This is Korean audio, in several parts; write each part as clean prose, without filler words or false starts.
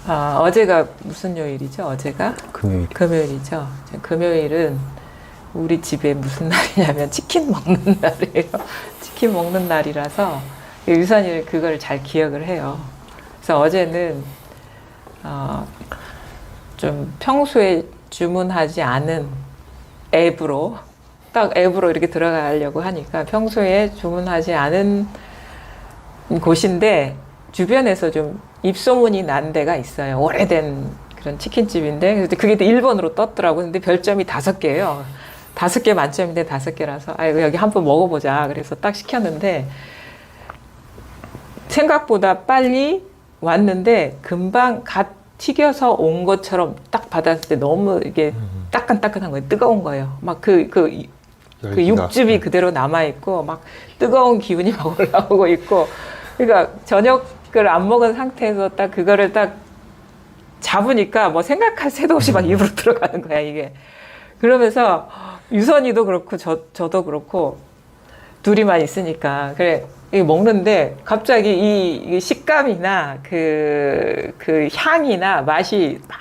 어제가 무슨 요일이죠? 어제가? 금요일. 금요일이죠. 금요일은 우리 집에 무슨 날이냐면 치킨 먹는 날이에요. 치킨 먹는 날이라서 유선이는 그걸 잘 기억을 해요. 그래서 어제는 좀 평소에 주문하지 않은 앱으로 딱 앱으로 이렇게 들어가려고 하니까 평소에 주문하지 않은 곳인데 주변에서 좀 입소문이 난 데가 있어요. 오래된 그런 치킨집인데 그게 또 1번으로 떴더라고요. 근데 별점이 5개예요. 5개 만점인데 5개라서 여기 한번 먹어보자. 그래서 딱 시켰는데 생각보다 빨리 왔는데 금방 갓 튀겨서 온 것처럼 딱 받았을 때 너무 이게 따끈따끈한 거예요. 뜨거운 거예요. 막 그 육즙이 그대로 남아있고 막 뜨거운 기운이 막 올라오고 있고 그러니까 저녁을 안 먹은 상태에서 딱 그거를 딱 잡으니까 뭐 생각할 새도 없이 막 입으로 들어가는 거야 이게. 그러면서 유선이도 그렇고 저도 그렇고 둘이만 있으니까 그래 먹는데 갑자기 이 식감이나 그 향이나 맛이 막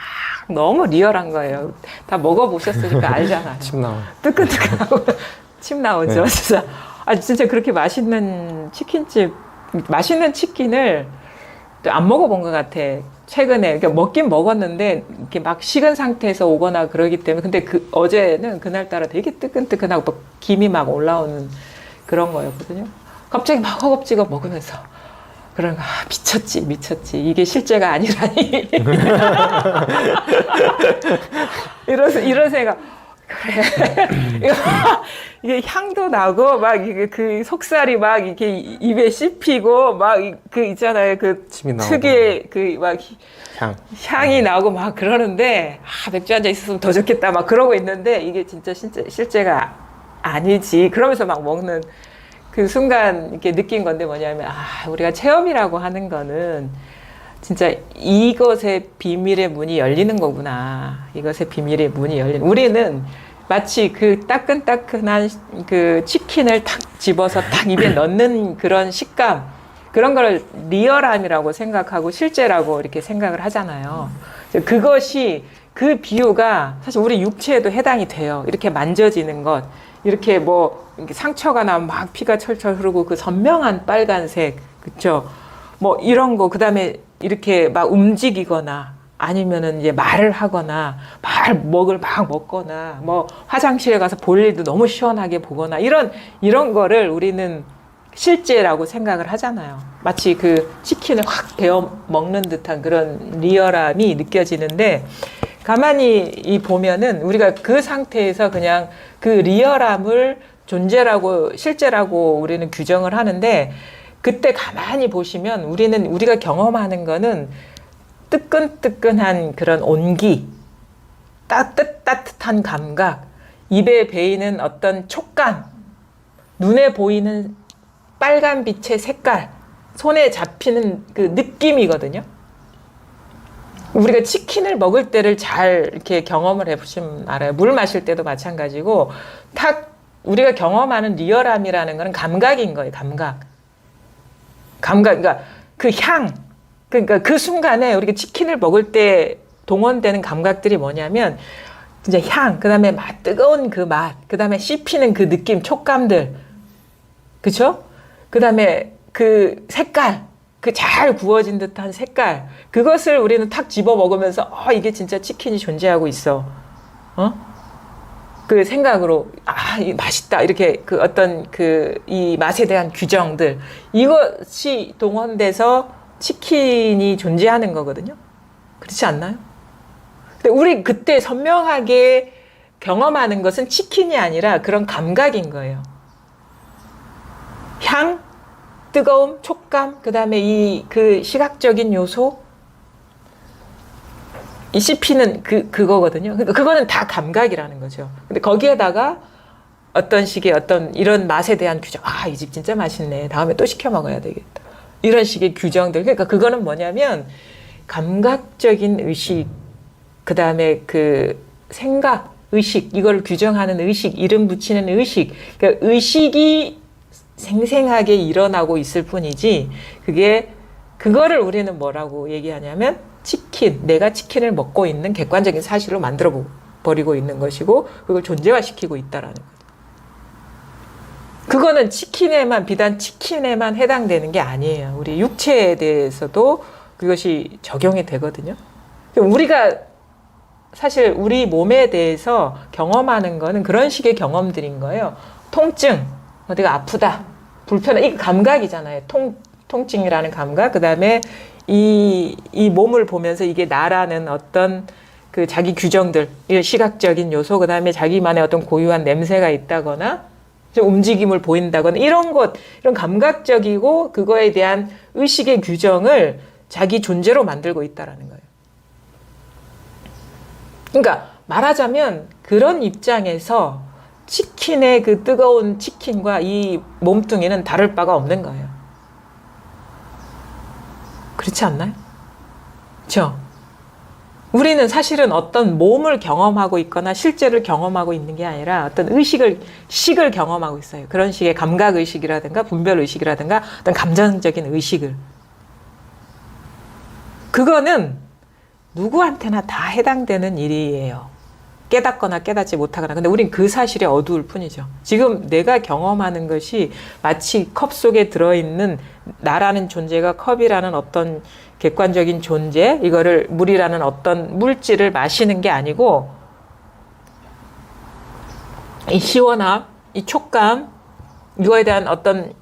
너무 리얼한 거예요. 다 먹어보셨으니까 알잖아요. 침 나와. 뜨끈뜨끈하고 침 나오죠. 네. 진짜 그렇게 맛있는 치킨집 맛있는 치킨을 안 먹어본 것 같아. 최근에 그러니까 먹긴 먹었는데 이렇게 막 식은 상태에서 오거나 그러기 때문에 근데 어제는 그날따라 되게 뜨끈뜨끈하고 막 김이 막 올라오는 그런 거였거든요. 갑자기 막 허겁지겁 먹으면서 그런가 미쳤지 이게 실제가 아니라니 이런 생각. 그래. 이게 향도 나고, 막, 이게 그 속살이 막 이렇게 입에 씹히고, 막 그 있잖아요. 그 침이 나오고. 특유의 그 막 향이 나고 막 그러는데, 맥주 한잔 있었으면 더 좋겠다. 막 그러고 있는데, 이게 진짜 실제가 아니지. 그러면서 막 먹는 그 순간 이렇게 느낀 건데 뭐냐면, 우리가 체험이라고 하는 거는 진짜 이것의 비밀의 문이 열리는 거구나. 이것의 비밀의 문이 열리는. 우리는 마치 그 따끈따끈한 그 치킨을 탁 집어서 탁 입에 넣는 그런 식감, 그런 걸 리얼함이라고 생각하고 실제라고 이렇게 생각을 하잖아요. 그것이 그 비유가 사실 우리 육체에도 해당이 돼요. 이렇게 만져지는 것, 이렇게 뭐 이렇게 상처가 나면 막 피가 철철 흐르고 그 선명한 빨간색, 그렇죠? 뭐 이런 거 그다음에 이렇게 막 움직이거나 아니면은 이제 말을 하거나 먹을 막 먹거나 뭐 화장실에 가서 볼 일도 너무 시원하게 보거나 이런 거를 우리는 실제라고 생각을 하잖아요. 마치 그 치킨을 확 베어 먹는 듯한 그런 리얼함이 느껴지는데 가만히 보면은 우리가 그 상태에서 그냥 그 리얼함을 존재라고 실제라고 우리는 규정을 하는데 그때 가만히 보시면 우리가 경험하는 거는 뜨끈뜨끈한 그런 온기, 따뜻한 감각, 입에 베이는 어떤 촉감, 눈에 보이는 빨간 빛의 색깔, 손에 잡히는 그 느낌이거든요. 우리가 치킨을 먹을 때를 잘 이렇게 경험을 해보시면 알아요. 물 마실 때도 마찬가지고, 우리가 경험하는 리얼함이라는 거는 감각인 거예요, 감각, 그러니까 그 향, 그러니까 그 순간에 우리가 치킨을 먹을 때 동원되는 감각들이 뭐냐면 진짜 향, 그다음에 뜨거운 그 맛, 그다음에 씹히는 그 느낌, 촉감들, 그렇죠? 그다음에 그 색깔, 그 잘 구워진 듯한 색깔, 그것을 우리는 탁 집어 먹으면서 이게 진짜 치킨이 존재하고 있어, 그 생각으로 이 맛있다 이렇게 그 어떤 이 맛에 대한 규정들 이것이 동원돼서 치킨이 존재하는 거거든요. 그렇지 않나요? 근데 우리 그때 선명하게 경험하는 것은 치킨이 아니라 그런 감각인 거예요. 향, 뜨거움, 촉감, 그다음에 그 시각적인 요소, 이 씹히는 그거거든요. 그거는 다 감각이라는 거죠. 근데 거기에다가 어떤 식의 이런 맛에 대한 규정, 이 집 진짜 맛있네. 다음에 또 시켜 먹어야 되겠다. 이런 식의 규정들. 그러니까 그거는 뭐냐면 감각적인 의식, 그 다음에 그 생각, 의식, 이걸 규정하는 의식, 이름 붙이는 의식. 그러니까 의식이 생생하게 일어나고 있을 뿐이지 그거를 우리는 뭐라고 얘기하냐면 치킨, 내가 치킨을 먹고 있는 객관적인 사실로 만들어 버리고 있는 것이고 그걸 존재화시키고 있다라는 거예요. 그거는 치킨에만, 비단 치킨에만 해당되는 게 아니에요. 우리 육체에 대해서도 그것이 적용이 되거든요. 우리가 사실 우리 몸에 대해서 경험하는 거는 그런 식의 경험들인 거예요. 통증, 어디가 아프다, 불편해, 이 감각이잖아요. 통증이라는 감각. 그 다음에 이 몸을 보면서 이게 나라는 어떤 그 자기 규정들, 시각적인 요소, 그 다음에 자기만의 어떤 고유한 냄새가 있다거나 움직임을 보인다거나 이런 것, 이런 감각적이고 그거에 대한 의식의 규정을 자기 존재로 만들고 있다라는 거예요. 그러니까 말하자면 그런 입장에서 치킨의 그 뜨거운 치킨과 이 몸뚱이는 다를 바가 없는 거예요. 그렇지 않나요? 그렇죠? 우리는 사실은 어떤 몸을 경험하고 있거나 실제를 경험하고 있는 게 아니라 어떤 식을 경험하고 있어요. 그런 식의 감각의식이라든가 분별의식이라든가 어떤 감정적인 의식을. 그거는 누구한테나 다 해당되는 일이에요. 깨닫거나 깨닫지 못하거나. 근데 우린 그 사실에 어두울 뿐이죠. 지금 내가 경험하는 것이 마치 컵 속에 들어있는 나라는 존재가 컵이라는 어떤 객관적인 존재, 이거를 물이라는 어떤 물질을 마시는 게 아니고 이 시원함, 이 촉감, 이거에 대한 어떤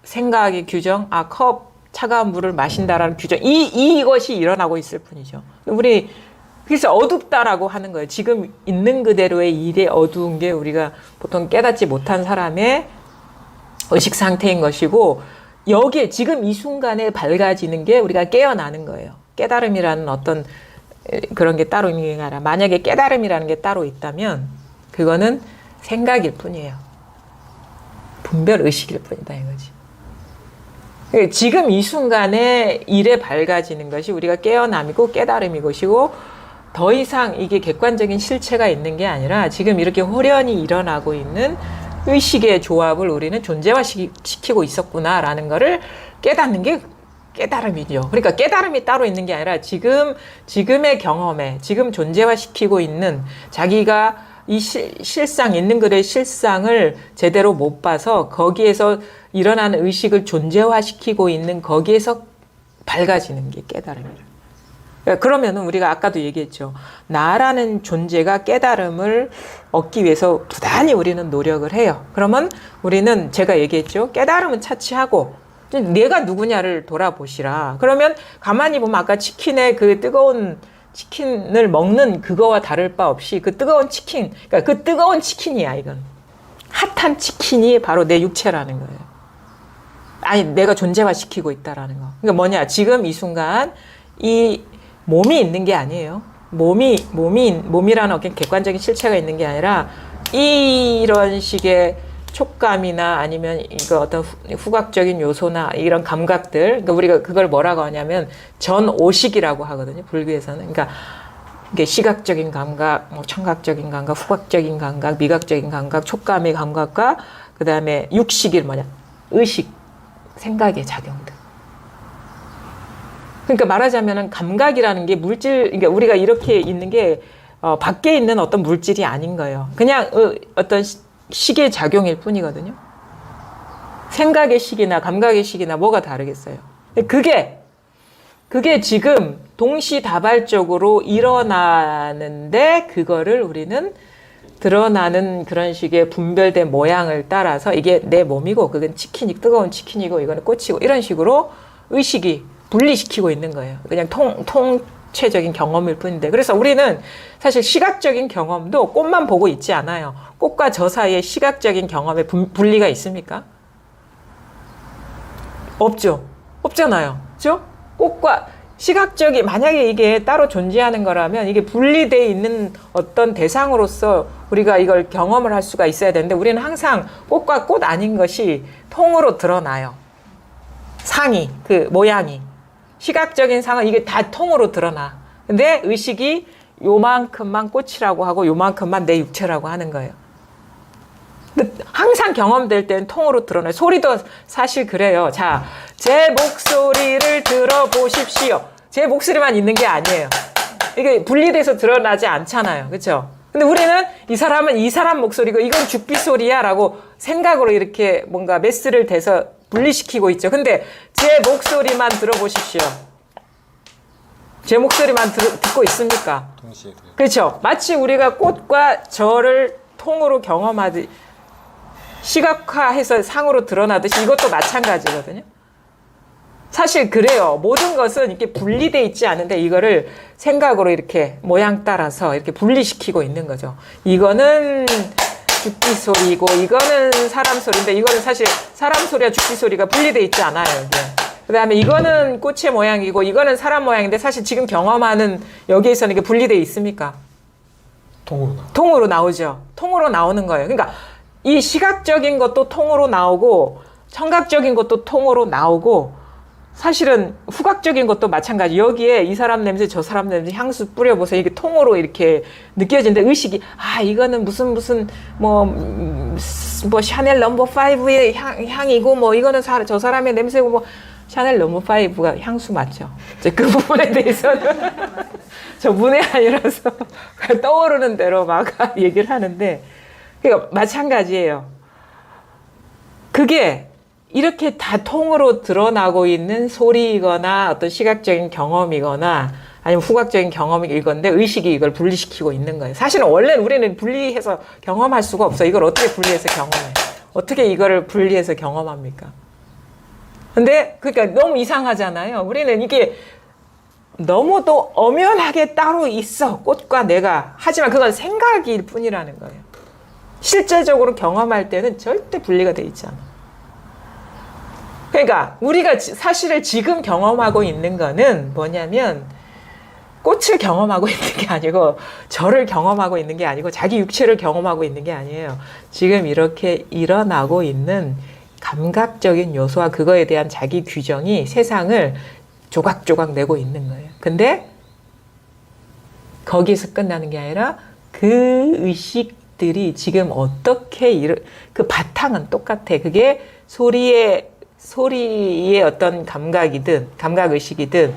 생각의 규정, 아, 컵, 차가운 물을 마신다라는 규정, 이것이 일어나고 있을 뿐이죠. 우리 그래서 어둡다라고 하는 거예요. 지금 있는 그대로의 일에 어두운 게 우리가 보통 깨닫지 못한 사람의 의식 상태인 것이고, 여기에 지금 이 순간에 밝아지는 게 우리가 깨어나는 거예요. 깨달음이라는 어떤 그런 게 따로 있는 게 아니라, 만약에 깨달음이라는 게 따로 있다면 그거는 생각일 뿐이에요. 분별 의식일 뿐이다 이거지. 지금 이 순간에 일에 밝아지는 것이 우리가 깨어남이고 깨달음이 것이고, 더 이상 이게 객관적인 실체가 있는 게 아니라 지금 이렇게 호련히 일어나고 있는 의식의 조합을 우리는 존재화시키고 있었구나라는 거를 깨닫는 게 깨달음이죠. 그러니까 깨달음이 따로 있는 게 아니라 지금의 경험에 지금 존재화시키고 있는 자기가 이 실상, 있는 그대의 실상을 제대로 못 봐서 거기에서 일어나는 의식을 존재화시키고 있는 거기에서 밝아지는 게 깨달음이에요. 그러면은 우리가 아까도 얘기했죠. 나라는 존재가 깨달음을 얻기 위해서 부단히 우리는 노력을 해요. 그러면 우리는 제가 얘기했죠. 깨달음은 차치하고 내가 누구냐를 돌아보시라. 그러면 가만히 보면 아까 치킨의 그 뜨거운 치킨을 먹는 그거와 다를 바 없이 그 뜨거운 치킨, 그러니까 그 뜨거운 치킨이야, 이건. 핫한 치킨이 바로 내 육체라는 거예요. 아니, 내가 존재화시키고 있다라는 거. 그러니까 뭐냐, 지금 이 순간 이 몸이 있는 게 아니에요. 몸이라는 어떤 객관적인 실체가 있는 게 아니라 이런 식의 촉감이나 아니면 이거 어떤 후각적인 요소나 이런 감각들, 그러니까 우리가 그걸 뭐라고 하냐면 전오식이라고 하거든요. 불교에서는. 그러니까 이게 시각적인 감각, 청각적인 감각, 후각적인 감각, 미각적인 감각, 촉감의 감각과 그 다음에 육식이 뭐냐, 의식, 생각의 작용들. 그러니까 말하자면은 감각이라는 게 물질, 그러니까 우리가 이렇게 있는 게 밖에 있는 어떤 물질이 아닌 거예요. 그냥 어떤 식의 작용일 뿐이거든요. 생각의 식이나 감각의 식이나 뭐가 다르겠어요. 그게 지금 동시다발적으로 일어나는데 그거를 우리는 드러나는 그런 식의 분별된 모양을 따라서 이게 내 몸이고 그건 치킨이 뜨거운 치킨이고 이거는 꽃이고 이런 식으로 의식이 분리시키고 있는 거예요. 그냥 통체적인 경험일 뿐인데. 그래서 우리는 사실 시각적인 경험도 꽃만 보고 있지 않아요. 꽃과 저 사이에 시각적인 경험에 분리가 있습니까? 없죠. 없잖아요. 그죠? 꽃과 시각적인, 만약에 이게 따로 존재하는 거라면 이게 분리되어 있는 어떤 대상으로서 우리가 이걸 경험을 할 수가 있어야 되는데 우리는 항상 꽃과 꽃 아닌 것이 통으로 드러나요. 상이, 그 모양이. 시각적인 상은 이게 다 통으로 드러나. 근데 의식이 요만큼만 꽃이라고 하고 요만큼만 내 육체라고 하는 거예요. 근데 항상 경험될 때는 통으로 드러나요. 소리도 사실 그래요. 자, 제 목소리를 들어보십시오. 제 목소리만 있는 게 아니에요. 이게 분리돼서 드러나지 않잖아요. 그렇죠? 근데 우리는 이 사람은 이 사람 목소리고 이건 죽비 소리야 라고 생각으로 이렇게 뭔가 메스를 대서 분리시키고 있죠. 근데 제 목소리만 들어보십시오. 제 목소리만 듣고 있습니까? 동시에 들어요. 그렇죠. 마치 우리가 꽃과 저를 통으로 경험하듯 시각화해서 상으로 드러나듯이 이것도 마찬가지거든요. 사실 그래요. 모든 것은 이렇게 분리돼 있지 않은데 이거를 생각으로 이렇게 모양 따라서 이렇게 분리시키고 있는 거죠. 이거는 죽비 소리고 이거는 사람 소리인데 이거는 사실 사람 소리와 죽비 소리가 분리돼 있지 않아요. 이게. 그다음에 이거는 꽃의 모양이고 이거는 사람 모양인데 사실 지금 경험하는 여기에서는 이게 분리돼 있습니까? 통으로 나오죠. 통으로 나오는 거예요. 그러니까 이 시각적인 것도 통으로 나오고 청각적인 것도 통으로 나오고 사실은 후각적인 것도 마찬가지. 여기에 이 사람 냄새 저 사람 냄새 향수 뿌려보세요. 이게 통으로 이렇게 느껴지는데 의식이 이거는 무슨 뭐 샤넬 넘버 5의 향이고 뭐 이거는 저 사람의 냄새고 뭐 샤넬 넘버 5가 향수 맞죠? 그 부분에 대해서는 저 문외 아니라서 떠오르는 대로 막 얘기를 하는데 그러니까 마찬가지예요. 그게 이렇게 다 통으로 드러나고 있는 소리이거나 어떤 시각적인 경험이거나 아니면 후각적인 경험이건데 의식이 이걸 분리시키고 있는 거예요. 사실은 원래는 우리는 분리해서 경험할 수가 없어요. 이걸 어떻게 분리해서 경험해? 어떻게 이거를 분리해서 경험합니까? 근데 그러니까 너무 이상하잖아요. 우리는 이게 너무도 엄연하게 따로 있어. 꽃과 내가. 하지만 그건 생각일 뿐이라는 거예요. 실제적으로 경험할 때는 절대 분리가 돼 있지 않아. 그러니까 우리가 사실을 지금 경험하고 있는 거는 뭐냐면 꽃을 경험하고 있는 게 아니고 저를 경험하고 있는 게 아니고 자기 육체를 경험하고 있는 게 아니에요. 지금 이렇게 일어나고 있는 감각적인 요소와 그거에 대한 자기 규정이 세상을 조각조각 내고 있는 거예요. 근데 거기서 끝나는 게 아니라 그 의식들이 지금 어떻게 그 바탕은 똑같아. 그게 소리의 어떤 감각이든 감각의식이든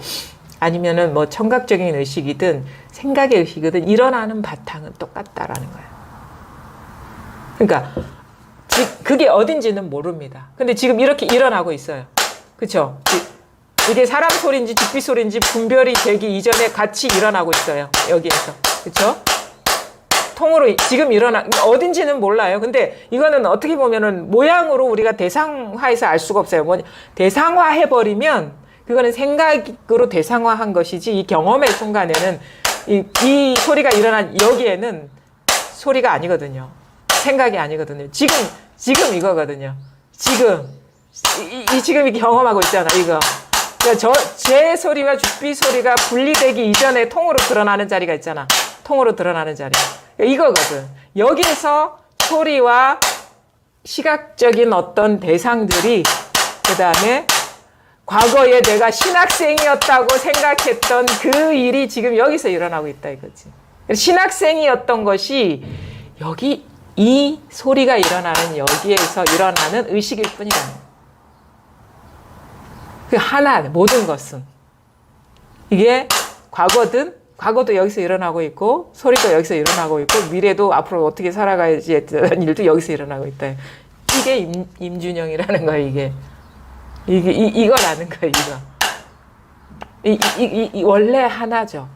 아니면은 뭐 청각적인 의식이든 생각의 의식이든 일어나는 바탕은 똑같다라는 거예요. 그러니까 그게 어딘지는 모릅니다. 근데 지금 이렇게 일어나고 있어요. 그렇죠? 이게 사람 소리인지 죽비 소리인지 분별이 되기 이전에 같이 일어나고 있어요. 여기에서. 그렇죠? 통으로 지금 어딘지는 몰라요. 근데 이거는 어떻게 보면은 모양으로 우리가 대상화해서 알 수가 없어요. 대상화해버리면 그거는 생각으로 대상화한 것이지 이 경험의 순간에는 이 소리가 일어난 여기에는 소리가 아니거든요. 생각이 아니거든요. 지금 이거거든요. 지금 이 경험하고 있잖아. 이거. 그러니까 제 소리와 죽비 소리가 분리되기 이전에 통으로 드러나는 자리가 있잖아. 통으로 드러나는 자리. 이거거든. 여기에서 소리와 시각적인 어떤 대상들이 그 다음에 과거에 내가 신학생이었다고 생각했던 그 일이 지금 여기서 일어나고 있다 이거지. 신학생이었던 것이 여기 이 소리가 일어나는 여기에서 일어나는 의식일 뿐이라는 거예요. 그 하나 모든 것은 이게 과거도 여기서 일어나고 있고 소리도 여기서 일어나고 있고 미래도 앞으로 어떻게 살아가야지 했던 일도 여기서 일어나고 있다. 이게 임준영이라는 거예요. 이거라는 거예요. 이거. 원래 하나죠.